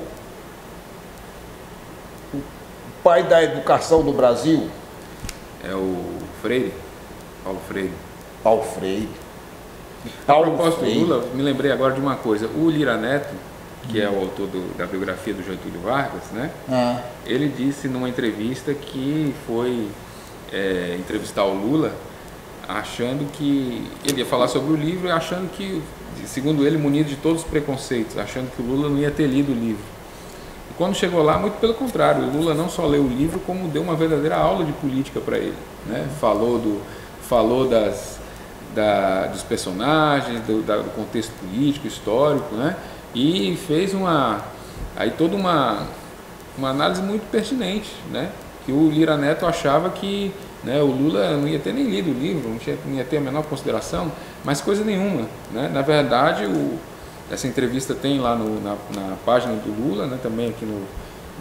pai da educação do Brasil, é o Freire, Paulo Freire. A propósito do Lula, me lembrei agora de uma coisa. O Lira Neto, que é o autor da biografia do Getúlio Vargas, né? Ele disse numa entrevista que foi entrevistar o Lula, achando que ele ia falar sobre o livro e achando que, segundo ele, munido de todos os preconceitos, achando que o Lula não ia ter lido o livro. E quando chegou lá, muito pelo contrário, o Lula não só leu o livro, como deu uma verdadeira aula de política para ele, né? Falou dos personagens, do contexto político, histórico, né? E fez toda uma análise muito pertinente, né? Que o Lira Neto achava que, né, o Lula não ia ter nem lido o livro, não ia ter a menor consideração, mas coisa nenhuma, né? Na verdade, essa entrevista tem lá na página do Lula, né? Também aqui no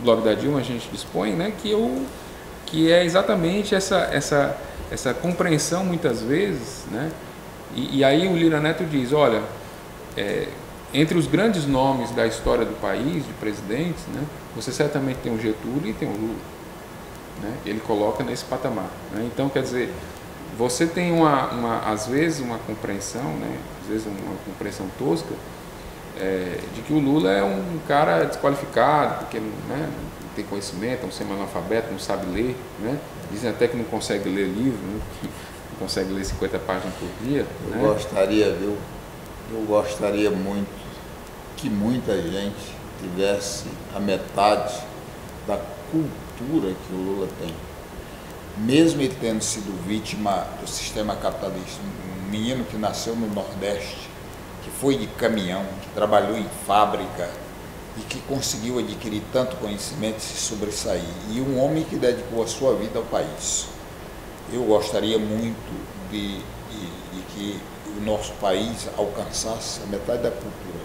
blog da Dilma a gente dispõe, né? Que é exatamente essa compreensão muitas vezes, né? E aí o Lira Neto diz, olha, entre os grandes nomes da história do país, de presidentes, né, você certamente tem o Getúlio e tem o Lula, né? Ele coloca nesse patamar, né? Então, quer dizer, você tem às vezes uma compreensão, né, às vezes uma compreensão tosca, de que o Lula é um cara desqualificado, porque, né, não tem conhecimento, é um semi-analfabeto, não sabe ler, né? Dizem até que não consegue ler livro, né? Que não consegue ler 50 páginas por dia. Eu gostaria muito que muita gente tivesse a metade da cultura que o Lula tem. Mesmo ele tendo sido vítima do sistema capitalista, um menino que nasceu no Nordeste, que foi de caminhão, que trabalhou em fábrica e que conseguiu adquirir tanto conhecimento e se sobressair. E um homem que dedicou a sua vida ao país. Eu gostaria muito de que o nosso país alcançasse a metade da cultura,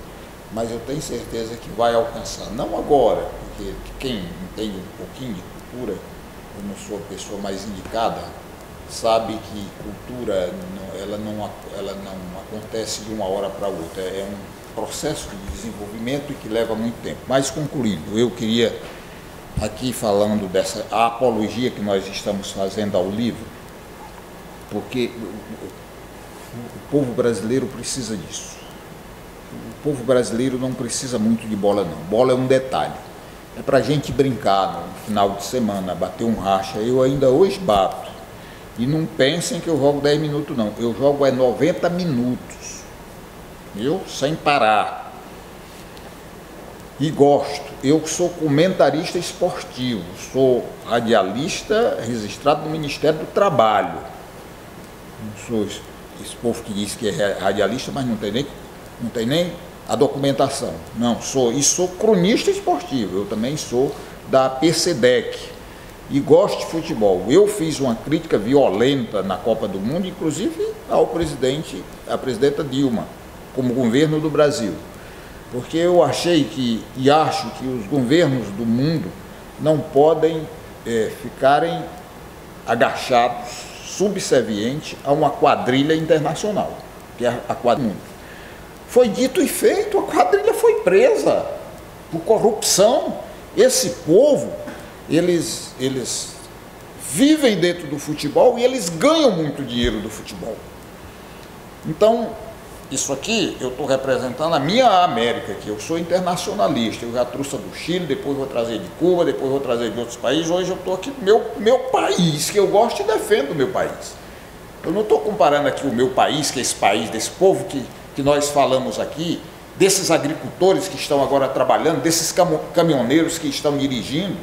mas eu tenho certeza que vai alcançar. Não agora, porque quem entende um pouquinho de cultura, eu não sou a pessoa mais indicada, sabe que cultura ela não acontece de uma hora para outra, é um processo de desenvolvimento que leva muito tempo. Mas concluindo, eu queria aqui falando dessa apologia que nós estamos fazendo ao livro, porque o povo brasileiro precisa disso. O povo brasileiro não precisa muito de bola, não. Bola é um detalhe. É para a gente brincar no final de semana, bater um racha. Eu ainda hoje bato. E não pensem que eu jogo 10 minutos, não. Eu jogo 90 minutos. Eu sem parar. E gosto. Eu sou comentarista esportivo. Sou radialista registrado no Ministério do Trabalho. Não sou esse povo que diz que é radialista, mas não tem nem a documentação. Não, sou cronista esportivo. Eu também sou da PCDEC e gosto de futebol. Eu fiz uma crítica violenta na Copa do Mundo, inclusive à presidenta Dilma, como governo do Brasil, porque eu achei e acho que os governos do mundo não podem ficarem agachados, subservientes a uma quadrilha internacional, que é a quadrilha do mundo. Foi dito e feito, a quadrilha foi presa por corrupção. Esse povo, eles vivem dentro do futebol e eles ganham muito dinheiro do futebol. Então, isso aqui eu estou representando a minha América, que eu sou internacionalista. Eu já trouxe do Chile, depois vou trazer de Cuba, depois vou trazer de outros países. Hoje eu estou aqui no meu país, que eu gosto e defendo o meu país. Eu não estou comparando aqui o meu país, que é esse país, desse povo que nós falamos aqui, desses agricultores que estão agora trabalhando, desses caminhoneiros que estão dirigindo,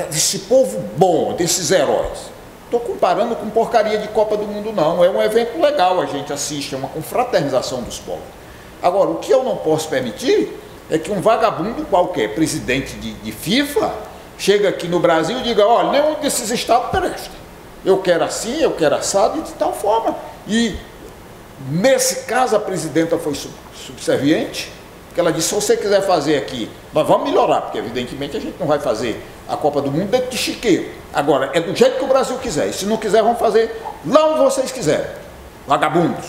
desse povo bom, desses heróis. Estou comparando com porcaria de Copa do Mundo, não. É um evento legal, a gente assiste, é uma confraternização dos povos. Agora, o que eu não posso permitir é que um vagabundo qualquer, presidente de FIFA, chega aqui no Brasil e diga: olha, nenhum desses estados presta. Eu quero assim, eu quero assado, de tal forma. E nesse caso a presidenta foi subserviente, que ela disse: se você quiser fazer aqui, nós vamos melhorar, porque evidentemente a gente não vai fazer a Copa do Mundo dentro de chiqueiro. Agora, é do jeito que o Brasil quiser, e se não quiser, vamos fazer lá onde vocês quiserem, vagabundos.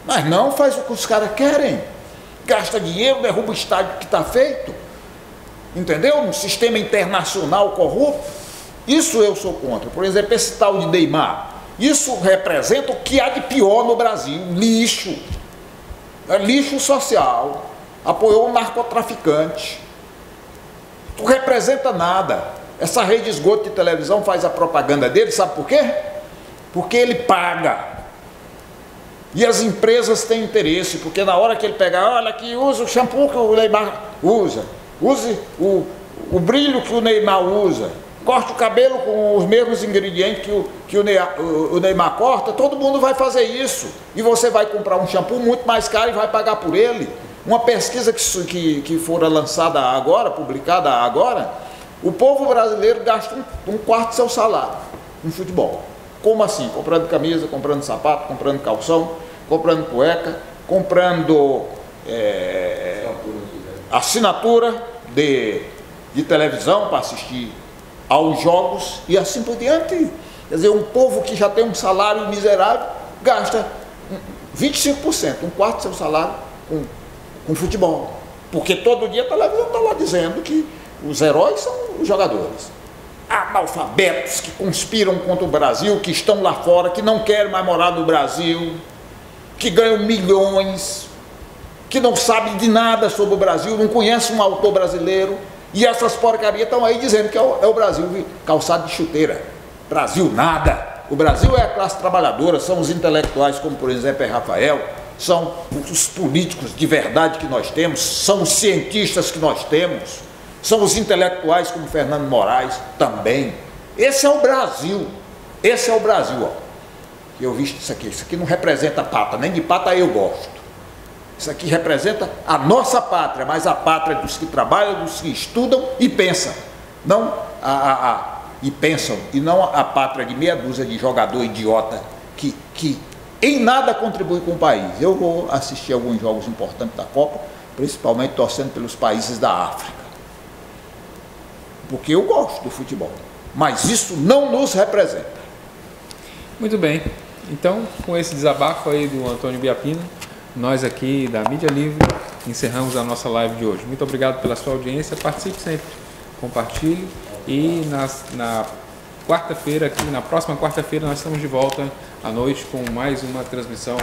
Mas não faz o que os caras querem, gasta dinheiro, derruba o estádio que está feito, entendeu? Um sistema internacional corrupto. Isso eu sou contra. Por exemplo, esse tal de Neymar, isso representa o que há de pior no Brasil: lixo, é lixo social, apoiou um narcotraficante, não representa nada. Essa rede de esgoto de televisão faz a propaganda dele, sabe por quê? Porque ele paga, e as empresas têm interesse, porque na hora que ele pegar: olha aqui, usa o shampoo que o Neymar usa, use o brilho que o Neymar usa, corte o cabelo com os mesmos ingredientes que o Neymar corta, todo mundo vai fazer isso. E você vai comprar um shampoo muito mais caro e vai pagar por ele. Uma pesquisa que fora lançada agora, publicada agora, o povo brasileiro gasta um quarto do seu salário no futebol. Como assim? Comprando camisa, comprando sapato, comprando calção, comprando cueca, comprando assinatura de televisão para assistir aos jogos e assim por diante. Quer dizer, um povo que já tem um salário miserável gasta 25%, um quarto do seu salário com futebol. Porque todo dia a televisão está lá dizendo que os heróis são os jogadores. Analfabetos que conspiram contra o Brasil, que estão lá fora, que não querem mais morar no Brasil, que ganham milhões, que não sabem de nada sobre o Brasil, não conhecem um autor brasileiro. E essas porcarias estão aí dizendo que é o Brasil calçado de chuteira. Brasil nada. O Brasil é a classe trabalhadora, são os intelectuais, como por exemplo é Rafael, são os políticos de verdade que nós temos, são os cientistas que nós temos, são os intelectuais como Fernando Moraes também. Esse é o Brasil. Esse é o Brasil, ó. Eu vi isso aqui não representa pata, nem de pata eu gosto. Isso aqui representa a nossa pátria, mas a pátria dos que trabalham, dos que estudam e pensam. Não e não a pátria de meia dúzia de jogador idiota que em nada contribui com o país. Eu vou assistir alguns jogos importantes da Copa, principalmente torcendo pelos países da África, porque eu gosto do futebol, mas isso não nos representa. Muito bem, então com esse desabafo aí do Antônio Biapino, nós aqui da Mídia Livre encerramos a nossa live de hoje. Muito obrigado pela sua audiência, participe sempre compartilhe. E na quarta-feira, aqui na próxima quarta-feira, nós estamos de volta à noite com mais uma transmissão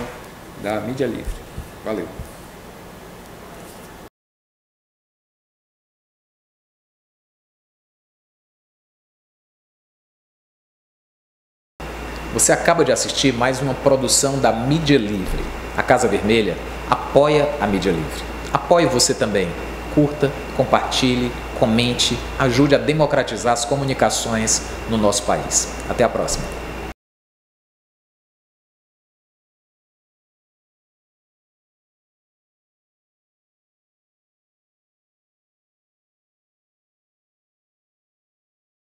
da Mídia Livre. Valeu! Você acaba de assistir mais uma produção da Mídia Livre. A Casa Vermelha apoia a Mídia Livre. Apoie você também. Curta, compartilhe, comente, ajude a democratizar as comunicações no nosso país. Até a próxima.